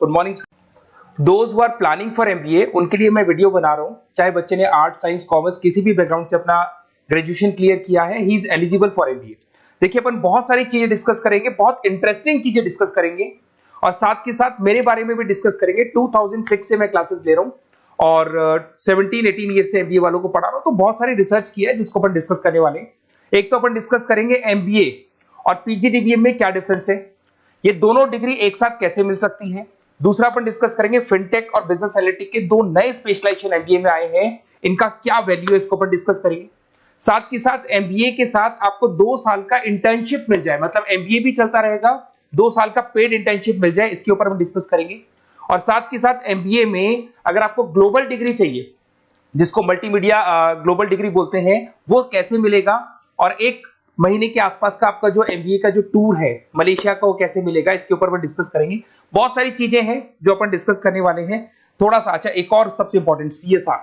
Good morning. Those who are planning for MBA उनके लिए मैं वीडियो बना रहा हूं। चाहे बच्चे ने आर्ट, साइंस, कॉमर्स किसी भी बैकग्राउंड से अपना ग्रेजुएशन क्लियर किया है, he is eligible for MBA. देखिए अपन बहुत सारी चीजें डिस्कस करेंगे, बहुत इंटरेस्टिंग चीजें डिस्कस करेंगे और साथ के साथ मेरे बारे में भी डिस्कस करेंगे। 2006 से मैं क्लासेस ले रहा हूं और 17-18 ईयर से एमबीए वालों को पढ़ा रहा हूं, तो बहुत सारी रिसर्च की है जिसको अपन डिस्कस करने वाले हैं। एक तो अपन डिस्कस करेंगे एमबीए और पीजीडीबीएम में क्या डिफरेंस है, ये दोनों डिग्री एक साथ कैसे मिल सकती है। दूसरा अपन डिस्कस करेंगे फिनटेक और बिजनेस एनालिटिक के दो नए स्पेशलाइजेशन एमबीए में आए हैं, इनका क्या वैल्यू है, इसको अपन डिस्कस करेंगे। साथ के साथ एमबीए के साथ आपको 2 साल का इंटर्नशिप मिल जाए, मतलब एमबीए भी चलता रहेगा, 2 साल का पेड इंटर्नशिप मिल जाए, इसके ऊपर हम डिस्कस करेंगे। और साथ के साथ एमबीए में अगर आपको ग्लोबल डिग्री चाहिए, जिसको मल्टीमीडिया ग्लोबल डिग्री बोलते हैं, वो कैसे मिलेगा, और 1 महीने के आसपास का आपका जो एमबीए का जो टूर है मलेशिया का, वो कैसे मिलेगा, इसके ऊपर हम डिस्कस करेंगे। बहुत सारी चीजें हैं जो अपन डिस्कस करने वाले हैं। थोड़ा सा अच्छा, एक और सबसे important CSR,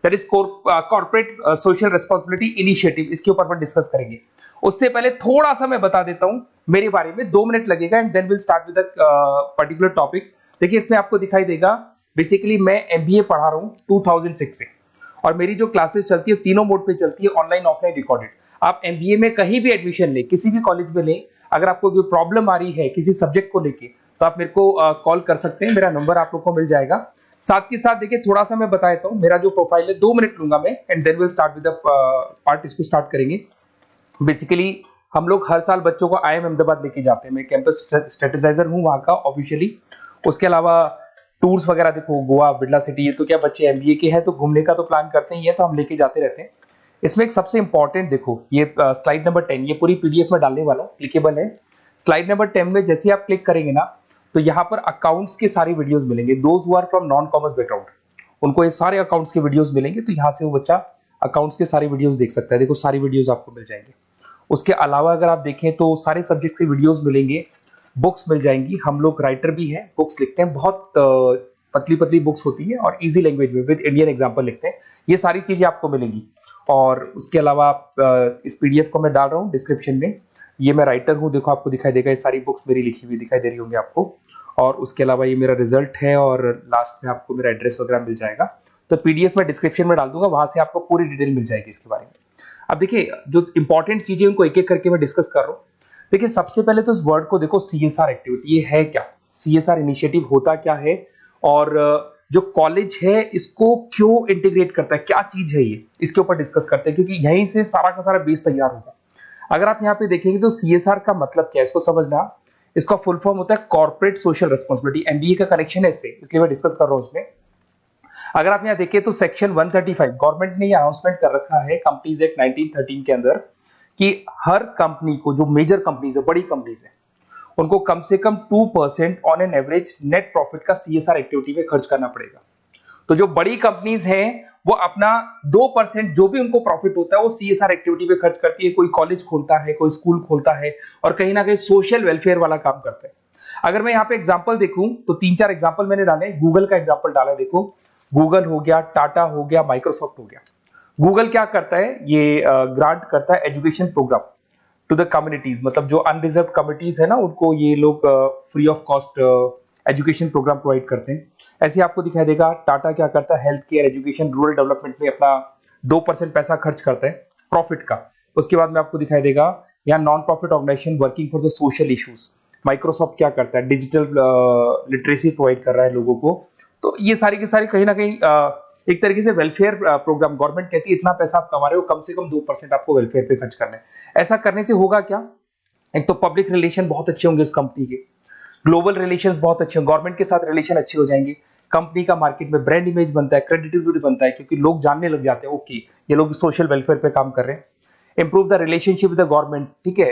that is corporate social responsibility initiative, इसके ऊपर अपन डिस्कस करेंगे। उससे पहले थोड़ा सा मैं बता देता हूं मेरे बारे में, 2 मिनट लगेगा and then will start with particular topic. देखिए इसमें आपको दिखाई देगा, बेसिकली मैं एमबीए पढ़ा रहा हूं 2006 से, और मेरी जो क्लासेस चलती है तीनों मोड पे चलती है, ऑनलाइन, ऑफलाइन, रिकॉर्डेड। आप एमबीए में कहीं भी एडमिशन ले, किसी भी कॉलेज में ले, अगर आपको कोई प्रॉब्लम आ रही है किसी सब्जेक्ट को लेके, तो आप मेरे को कॉल कर सकते हैं, मेरा नंबर आप लोग को मिल जाएगा। साथ के साथ देखिए थोड़ा सा मैं बता देता हूं, मेरा जो प्रोफाइल है 2 मिनट लूंगा मैं and then will start with the part, इसको स्टार्ट करेंगे। बेसिकली हम लोग हर साल बच्चों को आईएम अहमदाबाद लेके जाते हैं, मैं कैंपस स्ट्रेटेजाइजर हूं वहां का ऑफिशियली। उसके अलावा टूर्स वगैरह, देखो गोवा, बिरला सिटी, ये तो क्या बच्चे एमबीए के हैं तो घूमने का तो प्लान करते ही है, तो हम लेके जाते रहते हैं। इसमें एक सबसे इंपॉर्टेंट देखो, ये स्लाइड नंबर 10, ये पूरी पीडीएफ में डालने वाला हूं, क्लिकेबल है। स्लाइड नंबर 10 में जैसे आप क्लिक करेंगे ना, तो यहाँ पर अकाउंट्स के सारे वीडियोस मिलेंगे। Those who are from non commerce background, उनको ये सारे अकाउंट्स के वीडियोस मिलेंगे, तो यहाँ से वो बच्चा अकाउंट्स के सारे वीडियोस देख सकता है। देखो सारी वीडियोस आपको मिल जाएंगे। उसके अलावा अगर आप देखें तो सारे सब्जेक्ट के वीडियोस मिलेंगे, बुक्स मिल जाएंगी। हम लोग राइटर भी हैं, बुक्स लिखते हैं, बहुत पतली पतली बुक्स होती है और इजी लैंग्वेज में विद इंडियन एग्जांपल लिखते हैं। ये सारी चीजें आपको मिलेंगी। और उसके अलावा इस पीडीएफ को मैं डाल रहा हूँ डिस्क्रिप्शन में, ये मैं राइटर हूँ, देखो आपको दिखाई देगा, ये सारी बुक्स मेरी लिखी हुई दिखाई दे रही होंगी आपको। और उसके अलावा ये मेरा रिजल्ट है और लास्ट में आपको मेरा एड्रेस वगैरह मिल जाएगा। तो पीडीएफ में डिस्क्रिप्शन में डाल दूंगा, वहां से आपको पूरी डिटेल मिल जाएगी इसके बारे में। अब देखिए जो इंपॉर्टेंट चीजें उनको एक एक करके मैं डिस्कस कर रहा हूँ। देखिए सबसे पहले तो इस वर्ड को देखो, सीएसआर एक्टिविटी, ये है क्या, सीएसआर इनिशिएटिव होता क्या है, और जो कॉलेज है इसको क्यों इंटीग्रेट करता है, क्या चीज है ये, इसके ऊपर डिस्कस करते हैं, क्योंकि यहीं से सारा का सारा बेस तैयार होगा। अगर आप यहाँ पे देखेंगे तो सीएसआर का मतलब क्या है, इसको समझना। इसका फुल फॉर्म होता है कॉर्पोरेट सोशल रिस्पांसिबिलिटी। एमबीए का कनेक्शन है इससे, इसलिए मैं डिस्कस कर रहा हूँ उसमें। अगर आप यहाँ देखें तो सेक्शन 135 गवर्नमेंट ने ये अनाउंसमेंट कर रखा है कंपनीज एक्ट 1913 के अंदर, कि हर कंपनी को, जो मेजर कंपनीज है, बड़ी कंपनीज है, उनको कम से कम 2% on an average net profit का सीएसआर एक्टिविटी में खर्च करना पड़ेगा। तो जो बड़ी कंपनीज हैं वो अपना 2% जो भी उनको प्रॉफिट होता है वो सीएसआर एक्टिविटी पे खर्च करती है। कोई कॉलेज खोलता है, कोई स्कूल खोलता है, और कहीं ना कहीं सोशल वेलफेयर वाला काम करता है। अगर मैं यहाँ पे एग्जांपल देखूं तो 3-4 एग्जांपल मैंने डाले। गूगल का एग्जांपल डाला, देखो गूगल हो गया, टाटा हो गया, माइक्रोसॉफ्ट हो गया। गूगल क्या करता है, ये ग्रांट करता है education program to the communities, मतलब जो अनरिजर्व कम्युनिटीज है ना, उनको ये लोग free of cost education program provide करते हैं। ऐसे आपको दिखाई देगा टाटा क्या करता है, health care, education, rural development में अपना 2% पैसा खर्च करता है प्रॉफिट का। उसके बाद में आपको दिखाई देगा यहाँ non profit organization working for the social issues. Microsoft क्या करता है, डिजिटल लिटरेसी प्रोवाइड कर रहा है लोगों को। तो ये सारी की सारी कहीं ना कहीं एक तरीके से वेलफेयर प्रोग्राम। गवर्नमेंट कहती है इतना पैसा आप कमा रहे हो, कम से कम 2% आपको वेलफेयर पे खर्च करना है। ऐसा करने से होगा क्या, एक तो पब्लिक रिलेशन बहुत अच्छे होंगे उस कंपनी के, ग्लोबल रिलेशंस बहुत अच्छे होंगे, गवर्नमेंट के साथ रिलेशन अच्छे हो जाएंगे, कंपनी का मार्केट में ब्रांड इमेज बनता है, क्रेडिबिलिटी बनता है, क्योंकि लोग जानने लग जाते हैं ओके ये लोग सोशल वेलफेयर पे काम कर रहे हैं। Improve the relationship with the government, ठीक है,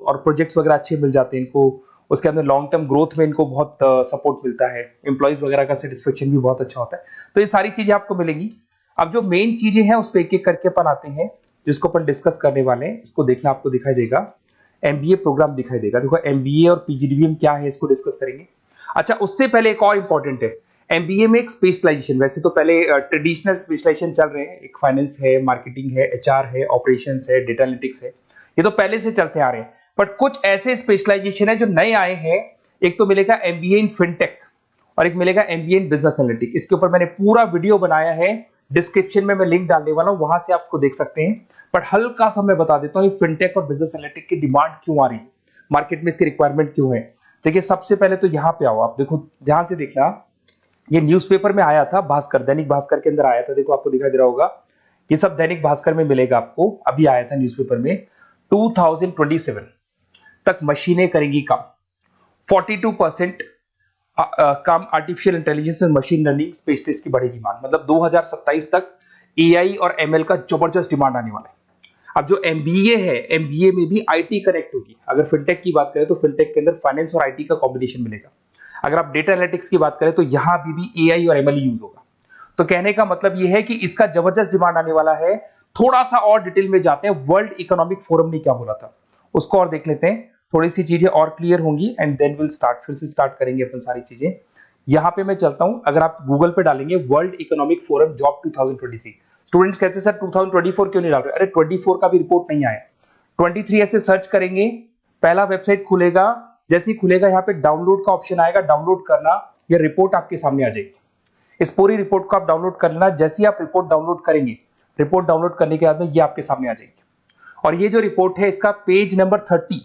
और प्रोजेक्ट्स वगैरह अच्छे मिल जाते हैं इनको। उसके अंदर लॉन्ग टर्म ग्रोथ में इनको बहुत सपोर्ट मिलता है, एम्प्लॉइज वगैरह का सेटिस्फेक्शन भी बहुत अच्छा होता है। तो ये सारी चीजें आपको मिलेंगी। अब जो मेन चीजें हैं उस पर एक एक करके अपन आते हैं, जिसको अपन डिस्कस करने वाले हैं। इसको देखना, आपको दिखाई देगा एमबीए प्रोग्राम दिखाई देगा। देखो एमबीए और पीजीडीबीएम क्या है, इसको डिस्कस करेंगे। अच्छा, उससे पहले एक और इंपॉर्टेंट है, एमबीए में एक स्पेशलाइजेशन। वैसे तो पहले ट्रेडिशनल स्पेशलाइजेशन चल रहे हैं, एक फाइनेंस है, मार्केटिंग है, एचआर है, ऑपरेशंस है, डेटा एनालिटिक्स है, ये तो पहले से चलते आ रहे हैं। बट कुछ ऐसे स्पेशलाइजेशन है जो नए आए हैं। एक तो मिलेगा एमबीए इन फिनटेक, और एक मिलेगा एमबीए इन बिजनेस एनालिटिक्स। इसके ऊपर मैंने पूरा वीडियो बनाया है, डिस्क्रिप्शन में मैं लिंक डालने वाला हूं, वहां से आप इसको देख सकते हैं। बट हल्का सा मैं बता देता हूं फिनटेक और बिजनेस एनालिटिक्स की डिमांड क्यों आ रही है, मार्केट में इसकी रिक्वायरमेंट क्यों है। देखिए सबसे पहले तो यहाँ पे आओ, आप देखो ध्यान से देखना, ये न्यूज़पेपर में आया था, भास्कर, दैनिक भास्कर के अंदर आया था। देखो आपको दिखाई दे रहा होगा, ये सब दैनिक भास्कर में मिलेगा आपको, अभी आया था न्यूज़पेपर में। 2027 तक मशीनें करेंगी काम, 42% काम आर्टिफिशियल इंटेलिजेंस और मशीन लर्निंग स्पेशलिस्ट की बढ़ेगी मांग। मतलब 2027 तक एआई और एमएल का जबरदस्त डिमांड आने वाला है। अब जो एमबीए है, एमबीए में भी आईटी कनेक्ट होगी। अगर फिनटेक की बात करें तो फिनटेक के अंदर फाइनेंस और आईटी का कॉम्बिनेशन मिलेगा। अगर आप डेटा एनालिटिक्स की बात करें तो यहां भी एआई और एमएल यूज होगा। तो कहने का मतलब यह है कि इसका जबरदस्त डिमांड आने वाला है। थोड़ा सा और डिटेल में जाते हैं, वर्ल्ड इकोनॉमिक फोरम ने क्या बोला था उसको और देख लेते हैं, थोड़ी सी चीजें और क्लियर होंगी एंड देन विल स्टार्ट, फिर से स्टार्ट करेंगे अपन सारी चीजें। यहां पे मैं चलता हूं, अगर आप गूगल पे डालेंगे world economic forum job 2023, students कहते हैं सर 2024 क्यों नहीं डाल रहे, अरे 24 का भी रिपोर्ट नहीं आया, 23 ऐसे सर्च करेंगे, पहला वेबसाइट खुलेगा, जैसे ही खुलेगा यहाँ पे डाउनलोड का ऑप्शन आएगा, डाउनलोड करना, ये रिपोर्ट आपके सामने आ जाएगी। इस पूरी रिपोर्ट को आप डाउनलोड कर लेना। जैसे ही आप रिपोर्ट डाउनलोड करेंगे, रिपोर्ट डाउनलोड करने के बाद में ये आपके सामने आ जाएगी। और ये जो रिपोर्ट है इसका पेज नंबर 30,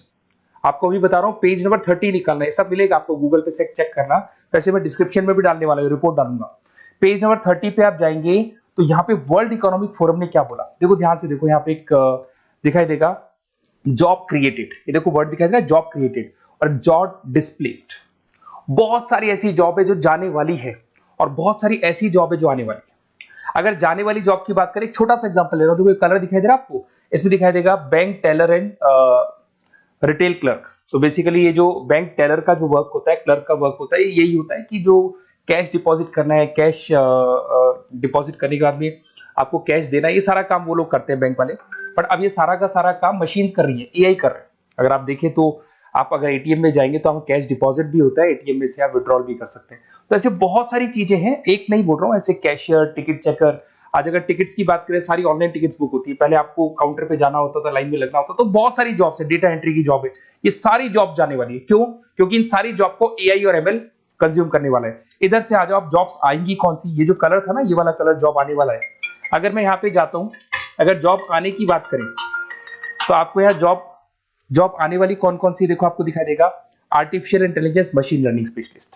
आपको भी बता रहा हूं पेज नंबर 30 निकालना है, सब मिलेगा आपको गूगल पे से चेक करना, वैसे मैं डिस्क्रिप्शन में भी डालने वाला हूं, रिपोर्ट डालूंगा। पेज नंबर 30 पे आप जाएंगे तो यहाँ पे वर्ल्ड इकोनॉमिक फोरम ने क्या बोला, देखो ध्यान से देखो, यहाँ पे एक दिखाई देगा जॉब क्रिएटेड, ये देखो वर्ड दिखाई दे रहा है जॉब क्रिएटेड और जॉब डिस्प्लेस्ड। बहुत सारी ऐसी जॉब है जो जाने वाली है और बहुत सारी ऐसी जॉब है जो आने वाली है। अगर जाने वाली जॉब की बात करें, एक छोटा सा एग्जांपल ले रहा हूं, देखो कलर दिखाई दे रहा है आपको, इसमें दिखाई देगा bank teller and retail clerk. तो बेसिकली ये जो बैंक टेलर का जो वर्क होता है, क्लर्क का वर्क होता है, यही होता है कि जो कैश डिपॉजिट करना है, कैश डिपॉजिट करने के बाद में आपको कैश देना है, ये सारा काम वो लोग करते हैं बैंक वाले। बट अब ये सारा का सारा काम मशीन्स कर रही है, एआई कर रहे हैं। अगर आप देखें तो आप अगर एटीएम में जाएंगे तो आप कैश डिपॉजिट भी होता है, एटीएम में से आप विड्रॉल भी कर सकते हैं। तो ऐसे बहुत सारी चीजें हैं, एक नहीं बोल रहा हूँ, ऐसे कैशियर, टिकट चेकर। आज अगर टिकट्स की बात करें, सारी ऑनलाइन टिकट्स बुक होती है, पहले आपको काउंटर पे जाना होता था, लाइन में लगना होता, तो बहुत सारी जॉब्स है, डेटा एंट्री की जॉब है, ये सारी जॉब जाने वाली है। क्यों? क्योंकि इन सारी जॉब को एआई और एमएल कंज्यूम करने वाला है। इधर से आ जाओ, आप जॉब्स आएंगी कौन सी, ये जो कलर था ना, ये वाला कलर जॉब आने वाला है। अगर मैं यहाँ पे जाता हूँ, अगर जॉब आने की बात करें तो आपको यहाँ जॉब आने वाली कौन कौन सी, देखो आपको दिखाई देगा artificial intelligence machine learning specialist.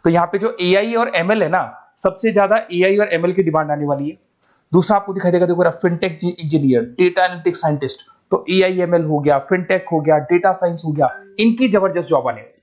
तो यहाँ पे जो एआई और एमएल है ना, सबसे ज्यादा एआई और एमएल की डिमांड आने वाली है। दूसरा आपको दिखाई देगा, देखो fintech engineer, data analytics scientist, तो एआई एमएल हो गया, फिनटेक हो गया, डेटा साइंस हो गया, इनकी जबरदस्त जॉब आने वाली है।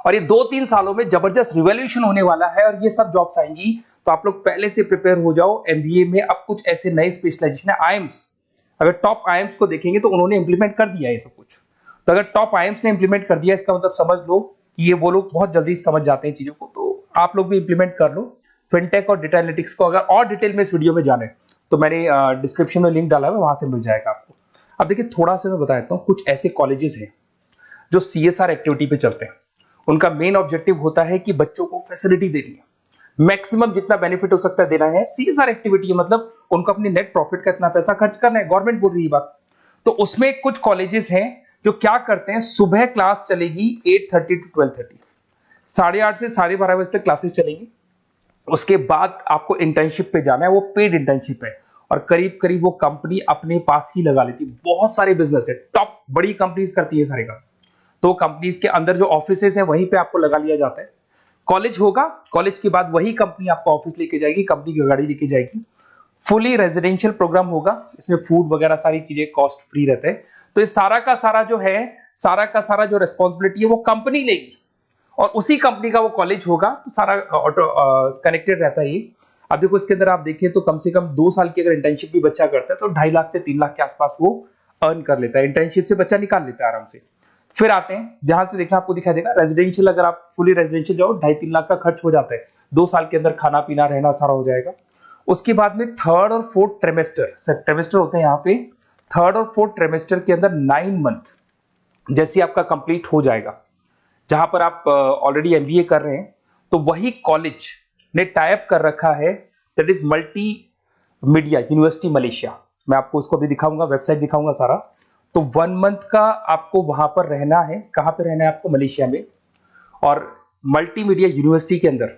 और ये 2-3 सालों में जबरदस्त रिवॉल्यूशन होने वाला है और ये सब जॉब्स आएंगी। तो आप लोग पहले से प्रिपेयर हो जाओ। एमबीए में अब कुछ ऐसे नए स्पेशलाइजेशन है, आईएम्स, अगर टॉप आईएम्स को देखेंगे तो उन्होंने इंप्लीमेंट कर दिया है ये सब कुछ। तो अगर टॉप आईएम्स ने इंप्लीमेंट कर दिया, इसका मतलब समझ लो कि ये वो लोग बहुत जल्दी समझ जाते हैं चीजों को, तो आप लोग भी इंप्लीमेंट कर लो फिनटेक और डेटा एनालिटिक्स को। अगर और डिटेल में इस वीडियो में जाने तो मैंने डिस्क्रिप्शन में लिंक डाला है, वहां से मिल जाएगा आपको। अब देखिए थोड़ा सा मैं बता देता हूँ, कुछ ऐसे कॉलेजेस हैं जो सीएसआर एक्टिविटी पे चलते हैं। उनका मेन ऑब्जेक्टिव होता है कि बच्चों को फैसिलिटी देनी है, मैक्सिमम जितना बेनिफिट हो सकता है देना है। सीएसआर एक्टिविटी मतलब उनको अपनी नेट प्रॉफिट का इतना पैसा खर्च करना है, गवर्नमेंट बोल रही है बात। तो उसमें कुछ कॉलेजेस हैं जो क्या करते हैं, सुबह क्लास चलेगी 8:30 to 12:30, 8:30 से 12:30 बजे तक क्लासेस चलेंगी। उसके बाद आपको इंटर्नशिप पे जाना है, वो पेड इंटर्नशिप है और करीब करीब वो कंपनी अपने पास ही लगा लेती है। बहुत सारे बिजनेस है, टॉप बड़ी कंपनीज करती है सारे का। तो कंपनीज के अंदर जो ऑफिसेस है वहीं पे आपको लगा लिया जाता है। कॉलेज होगा, कॉलेज के बाद वही कंपनी आपको ऑफिस लेके जाएगी, कंपनी की गाड़ी लेके जाएगी। फुली रेजिडेंशियल प्रोग्राम होगा, इसमें फूड वगैरह सारी चीजें कॉस्ट फ्री रहते हैं। तो ये सारा का सारा जो है, सारा का सारा जो रिस्पॉन्सिबिलिटी है वो कंपनी लेगी और उसी कंपनी का वो कॉलेज होगा। तो सारा ऑटो कनेक्टेड रहता है ये। अब देखो इसके अंदर आप देखें तो कम से कम 2 साल की अगर इंटर्नशिप भी बच्चा करता है तो 2.5 लाख से 3 लाख के आसपास वो अर्न कर लेता है, इंटर्नशिप से बच्चा निकाल लेता है आराम से। फिर आते हैं, ध्यान से देखना, आपको दिखाई देगा रेजिडेंशियल, अगर आप फुली रेजिडेंशियल जाओ 2.5-3 लाख का खर्च हो जाता है। 2 साल के अंदर खाना पीना रहना सारा हो जाएगा। उसके बाद में 3rd और 4th ट्रिमेस्टर होते हैं यहाँ पे। 3rd और 4th ट्रिमेस्टर के अंदर 9 मंथ जैसे आपका कंप्लीट हो जाएगा, जहां पर आप ऑलरेडी एमबीए कर रहे हैं, तो वही कॉलेज ने टाइप कर रखा है, that is multi media university Malaysia. मैं आपको उसको भी दिखाऊंगा, वेबसाइट दिखाऊंगा सारा। तो 1 मंथ का आपको वहां पर रहना है। कहां पे रहना है आपको? मलेशिया में। और मल्टीमीडिया यूनिवर्सिटी के अंदर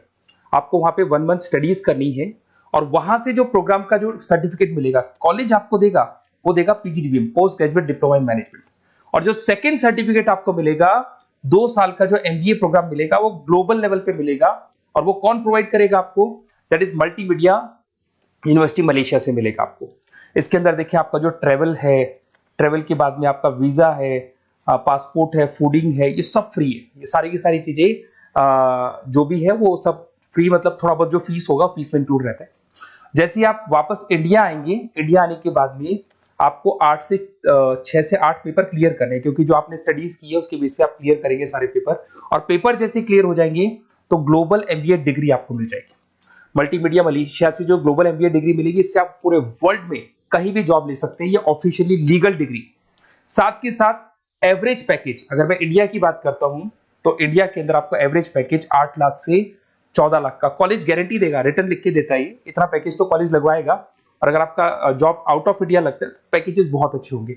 आपको वहां पे 1 मंथ स्टडीज करनी है और वहां से जो प्रोग्राम का जो सर्टिफिकेट मिलेगा कॉलेज आपको देगा, वो देगा PGDBM, post graduate diploma in management. और जो सेकंड सर्टिफिकेट आपको मिलेगा 2 साल का जो एमबीए प्रोग्राम मिलेगा वो ग्लोबल लेवल पे मिलेगा। और वो कौन प्रोवाइड करेगा आपको? That is multimedia university Malaysia से मिलेगा आपको। इसके अंदर देखिए आपका जो ट्रेवल है, ट्रेवल के बाद में आपका वीजा है, पासपोर्ट है, फूडिंग है, ये सब फ्री है। ये सारी की सारी चीजें जो भी है वो सब फ्री, मतलब थोड़ा बहुत जो फीस होगा फीस में इंक्लूड रहता है। जैसे ही आप वापस इंडिया आएंगे, इंडिया आने के बाद में आपको 6 से 8 पेपर क्लियर करने हैं, क्योंकि जो आपने स्टडीज की है उसके बेस पे आप क्लियर करेंगे सारे पेपर। और पेपर जैसे क्लियर हो जाएंगे तो ग्लोबल एमबीए डिग्री आपको मिल जाएगी। मल्टीमीडिया मलेशिया से जो ग्लोबल एमबीए डिग्री मिलेगी, इससे आप पूरे वर्ल्ड में कहीं भी जॉब ले सकते हैं। ये ऑफिशियली लीगल डिग्री। साथ के साथ एवरेज पैकेज, अगर मैं इंडिया की बात करता हूं तो इंडिया के अंदर आपको एवरेज पैकेज 8 लाख से 14 लाख का कॉलेज गारंटी देगा, रिटर्न लिख के देता है। इतना पैकेज तो कॉलेज लगवाएगा। और अगर आपका जॉब आउट ऑफ इंडिया लगता है तो पैकेजेस बहुत अच्छे होंगे।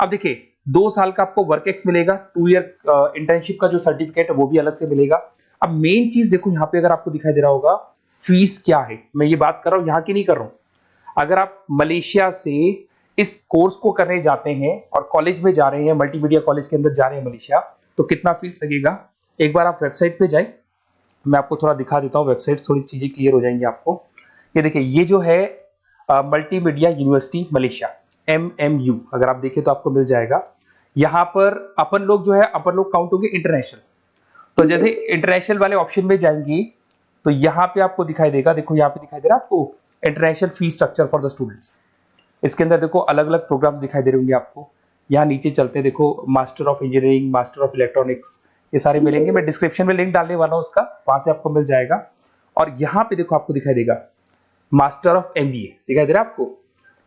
अब देखिए 2 साल का आपको वर्क एक्स मिलेगा, 2 ईयर इंटर्नशिप का जो सर्टिफिकेट है वो भी अलग से मिलेगा। अब मेन चीज देखो यहाँ पे, अगर आपको दिखाई दे रहा होगा फीस क्या है, मैं ये बात कर रहा हूँ यहाँ की नहीं कर रहा हूं। अगर आप मलेशिया से इस कोर्स को करने जाते हैं और कॉलेज में जा रहे हैं, मल्टीमीडिया कॉलेज के अंदर जा रहे हैं मलेशिया, तो कितना फीस लगेगा? एक बार आप वेबसाइट पे जाए, मैं आपको थोड़ा दिखा देता हूँ, वेबसाइट थोड़ी चीजें क्लियर हो जाएंगी आपको। ये देखिए, ये जो है मल्टीमीडिया यूनिवर्सिटी मलेशिया, MMU, अगर आप देखें तो आपको मिल जाएगा। यहाँ पर अपन लोग जो है, अपन लोग काउंट होंगे इंटरनेशनल। तो जैसे इंटरनेशनल वाले ऑप्शन में जाएंगे तो यहाँ पे आपको दिखाई देगा, देखो यहाँ पे दिखाई दे रहा है आपको international fees structure for the students. इसके अंदर देखो अलग अलग प्रोग्राम दिखाई दे रहे होंगे आपको। यहाँ नीचे चलते हैं, देखो master of engineering, master of electronics, ये सारे मिलेंगे। मैं डिस्क्रिप्शन में लिंक डालने वाला हूँ उसका, वहां से आपको मिल जाएगा। और यहाँ पे देखो आपको दिखाई देगा मास्टर ऑफ एमबीए, दिखाई दे रहा है आपको।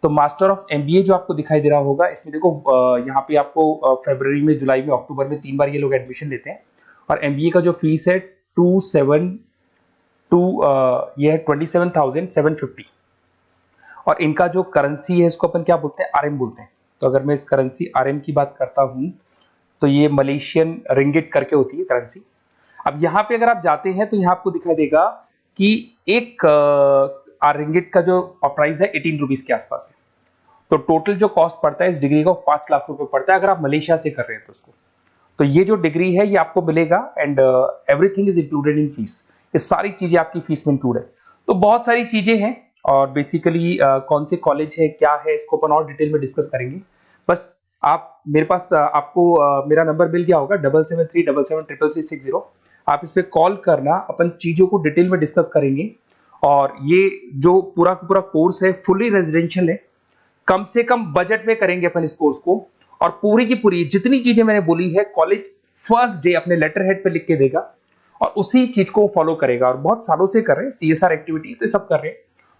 तो मास्टर ऑफ एमबीए जो आपको दिखाई दे रहा होगा, इसमें देखो यहाँ पे आपको फरवरी में, जुलाई में, अक्टूबर में 3 बार ये लोग एडमिशन लेते हैं। और एमबीए का जो फीस है 27,750। और इनका जो करेंसी है इसको अपन क्या बोलते हैं? आरएम बोलते हैं। तो अगर मैं इस करेंसी आरएम की बात करता हूं तो ये मलेशियन रिंगिट करके होती है करेंसी। अब यहाँ पे अगर आप जाते हैं तो यहाँ आपको दिखाई देगा कि एक रिंगिट का जो प्राइस है 18 रुपीज के आसपास है। तो टोटल जो कॉस्ट पड़ता है इस डिग्री को 5 लाख रुपए पड़ता है, अगर आप मलेशिया से कर रहे हैं तो उसको। तो ये जो डिग्री है ये आपको मिलेगा and everything is included in fees. ये सारी चीजें आपकी फीस में इंक्लूड है। तो बहुत सारी चीजें हैं और बेसिकली कौन से कॉलेज है, क्या है, इसको अपन और डिटेल में डिस्कस करेंगे। बस आप मेरे पास आपको मेरा नंबर मिल गया होगा 7737733360। आप इस पे कॉल करना, अपन चीजों को डिटेल में डिस्कस करेंगे। और ये जो पूरा का पूरा कोर्स है फुली रेजिडेंशियल है, कम से कम बजट में करेंगे अपन इस कोर्स को। और पूरी की पूरी जितनी चीजें मैंने बोली है कॉलेज फर्स्ट डे अपने लेटर हेड पे लिख के देगा और उसी चीज को फॉलो करेगा। और बहुत सालों से कर रहे हैं CSR एक्टिविटी, तो ये सब कर रहे हैं।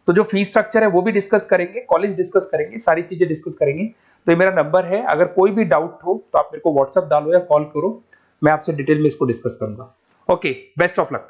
तो जो फीस स्ट्रक्चर है वो भी डिस्कस करेंगे, कॉलेज डिस्कस करेंगे, सारी चीजें डिस्कस करेंगे। तो ये मेरा नंबर है, अगर कोई भी डाउट हो तो आप मेरे को व्हाट्सएप डालो या कॉल करो, मैं आपसे डिटेल में इसको डिस्कस करूंगा। Okay, best of luck.